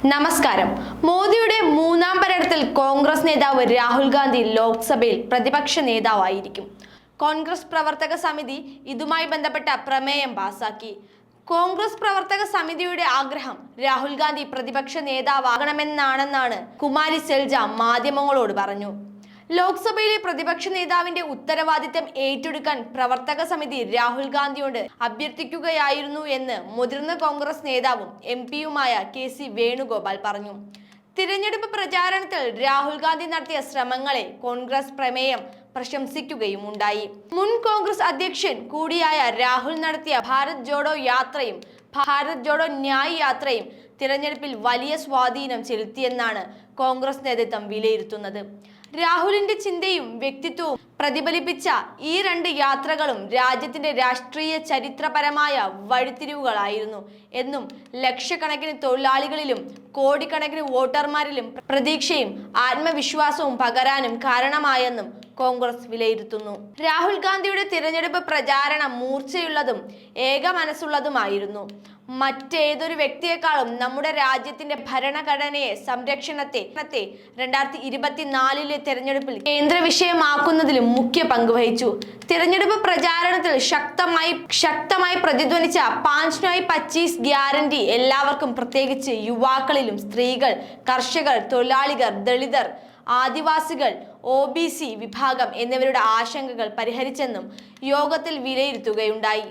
നമസ്കാരം. മോദിയുടെ മൂന്നാം പര്യടനത്തിൽ കോൺഗ്രസ് നേതാവ് രാഹുൽ ഗാന്ധി ലോക്സഭയിൽ പ്രതിപക്ഷ നേതാവായിരിക്കും. കോൺഗ്രസ് പ്രവർത്തക സമിതി ഇതുമായി ബന്ധപ്പെട്ട പ്രമേയം പാസാക്കി. കോൺഗ്രസ് പ്രവർത്തക സമിതിയുടെ ആഗ്രഹം രാഹുൽ ഗാന്ധി പ്രതിപക്ഷ നേതാവാകണമെന്നാണെന്നാണ് കുമാരി സെൽജ മാധ്യമങ്ങളോട് പറഞ്ഞു. ലോക്സഭയിലെ പ്രതിപക്ഷ നേതാവിന്റെ ഉത്തരവാദിത്തം ഏറ്റെടുക്കാൻ പ്രവർത്തക സമിതി രാഹുൽ ഗാന്ധിയോട് അഭ്യർത്ഥിക്കുകയായിരുന്നു എന്ന് മുതിർന്ന കോൺഗ്രസ് നേതാവും MP-യുമായ KC വേണുഗോപാൽ പറഞ്ഞു. തിരഞ്ഞെടുപ്പ് പ്രചാരണത്തിൽ രാഹുൽ ഗാന്ധി നടത്തിയ ശ്രമങ്ങളെ കോൺഗ്രസ് പ്രമേയം പ്രശംസിക്കുകയും ഉണ്ടായി. മുൻ കോൺഗ്രസ് അധ്യക്ഷൻ കൂടിയായ രാഹുൽ നടത്തിയ ഭാരത് ജോഡോ യാത്രയും ഭാരത് ജോഡോ ന്യായ് യാത്രയും തിരഞ്ഞെടുപ്പിൽ വലിയ സ്വാധീനം ചെലുത്തിയെന്നാണ് കോൺഗ്രസ് നേതൃത്വം വിലയിരുത്തുന്നത്. രാഹുലിന്റെ ചിന്തയും വ്യക്തിത്വവും പ്രതിഫലിപ്പിച്ച ഈ രണ്ട് യാത്രകളും രാജ്യത്തിന്റെ രാഷ്ട്രീയ ചരിത്രപരമായ വഴിത്തിരിവുകളായിരുന്നു എന്നും ലക്ഷക്കണക്കിന് തൊഴിലാളികളിലും കോടിക്കണക്കിന് വോട്ടർമാരിലും പ്രതീക്ഷയും ആത്മവിശ്വാസവും പകരാനും കാരണമായെന്നും കോൺഗ്രസ് വിലയിരുത്തുന്നു. രാഹുൽ ഗാന്ധിയുടെ തിരഞ്ഞെടുപ്പ് പ്രചാരണം മൂർച്ചയുള്ളതും ഏകമനസ്സുള്ളതുമായിരുന്നു. മറ്റേതൊരു വ്യക്തിയെക്കാളും നമ്മുടെ രാജ്യത്തിന്റെ ഭരണഘടനയെ സംരക്ഷണത്തെ 2024 തെരഞ്ഞെടുപ്പിൽ കേന്ദ്ര വിഷയമാക്കുന്നതിലും മുഖ്യ പങ്ക് വഹിച്ചു. തിരഞ്ഞെടുപ്പ് പ്രചാരണത്തിൽ ശക്തമായി പ്രതിധ്വനിച്ച 5 നോയ് 25 ഗ്യാരണ്ടി എല്ലാവർക്കും, പ്രത്യേകിച്ച് യുവാക്കളിലും സ്ത്രീകൾ, കർഷകർ, തൊഴിലാളികൾ, ദളിതർ, ആദിവാസികൾ, OBC വിഭാഗം എന്നിവരുടെ ആശങ്കകൾ പരിഹരിച്ചെന്നും യോഗത്തിൽ വിലയിരുത്തുകയുണ്ടായി.